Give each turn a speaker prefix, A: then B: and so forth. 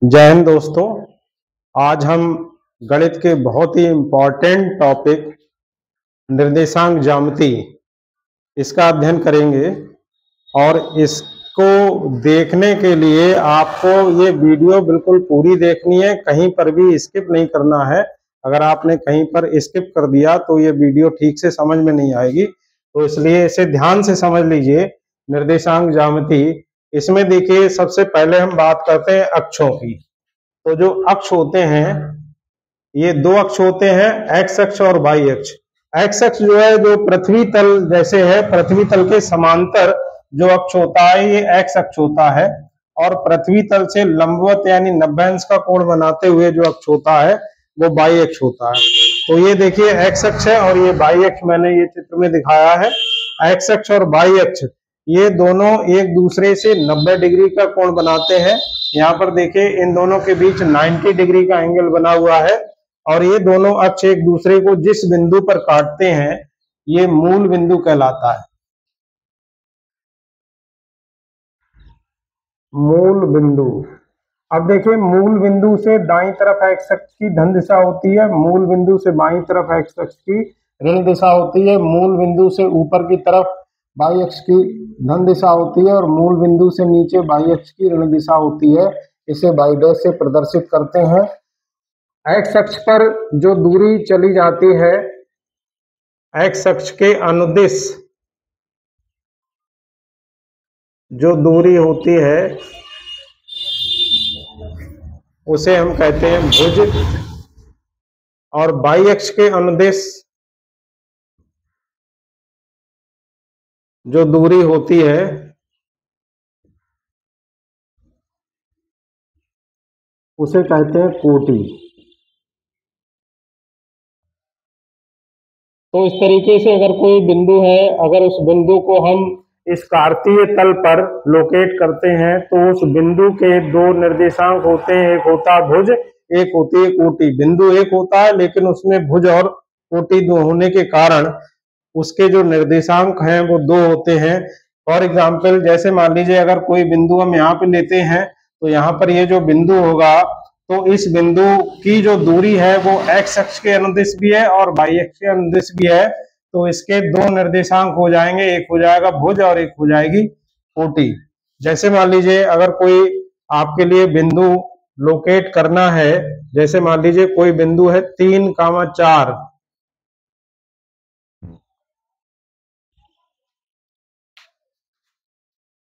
A: जय हिंद दोस्तों। आज हम गणित के बहुत ही इम्पोर्टेंट टॉपिक निर्देशांक ज्यामिति इसका अध्ययन करेंगे और इसको देखने के लिए आपको ये वीडियो बिल्कुल पूरी देखनी है, कहीं पर भी स्किप नहीं करना है। अगर आपने कहीं पर स्किप कर दिया तो ये वीडियो ठीक से समझ में नहीं आएगी, तो इसलिए इसे ध्यान से समझ लीजिए। निर्देशांक ज्यामिति, इसमें देखिए सबसे पहले हम बात करते हैं अक्षों की। तो जो अक्ष होते हैं, ये दो अक्ष होते हैं, एक्स अक्ष और वाई अक्ष। एक्स अक्ष जो है जो पृथ्वी तल जैसे है, पृथ्वी तल के समांतर जो अक्ष होता है ये एक्स अक्ष होता है, और पृथ्वी तल से लंबवत यानी 90 अंश का कोण बनाते हुए जो अक्ष होता है वो वाई अक्ष होता है। तो ये देखिए एक्स अक्ष है और ये वाई अक्ष मैंने ये चित्र में दिखाया है। एक्स अक्ष और वाई अक्ष ये दोनों एक दूसरे से 90 डिग्री का कोण बनाते हैं। यहाँ पर देखिए इन दोनों के बीच 90 डिग्री का एंगल बना हुआ है, और ये दोनों अक्ष एक दूसरे को जिस बिंदु पर काटते हैं ये मूल बिंदु कहलाता है। मूल बिंदु। अब देखिए मूल बिंदु से दाईं तरफ एक्स अक्ष की धन दिशा होती है, मूल बिंदु से बाईं तरफ एक्स अक्ष की ऋण दिशा होती है, मूल बिंदु से ऊपर की तरफ वाई अक्ष की धन दिशा होती है, और मूल बिंदु से नीचे वाई अक्ष की ऋण दिशा होती है। इसे वाई डैश से प्रदर्शित करते हैं। एक्स अक्ष पर जो दूरी चली जाती है, एक्स अक्ष के अनुदिश जो दूरी होती है उसे हम कहते हैं भुज, और वाई अक्ष के अनुदिश जो दूरी होती है उसे कहते हैं कोटि। तो इस तरीके से अगर कोई बिंदु है, अगर उस बिंदु को हम इस कार्तीय तल पर लोकेट करते हैं तो उस बिंदु के दो निर्देशांक होते हैं, एक होता है भुज, एक होती है कोटि। बिंदु एक होता है लेकिन उसमें भुज और कोटि दो होने के कारण उसके जो निर्देशांक हैं वो दो होते हैं। फॉर एग्जाम्पल जैसे मान लीजिए अगर कोई बिंदु हम यहाँ पे लेते हैं तो यहाँ पर ये जो बिंदु होगा तो इस बिंदु की जो दूरी है वो एक्स अक्ष के अनुदिश भी है और वाई अक्ष के अनुदिश भी है। तो इसके दो निर्देशांक हो जाएंगे, एक हो जाएगा भुज और एक हो जाएगी कोटि। जैसे मान लीजिए अगर कोई आपके लिए बिंदु लोकेट करना है, जैसे मान लीजिए कोई बिंदु है 3, 4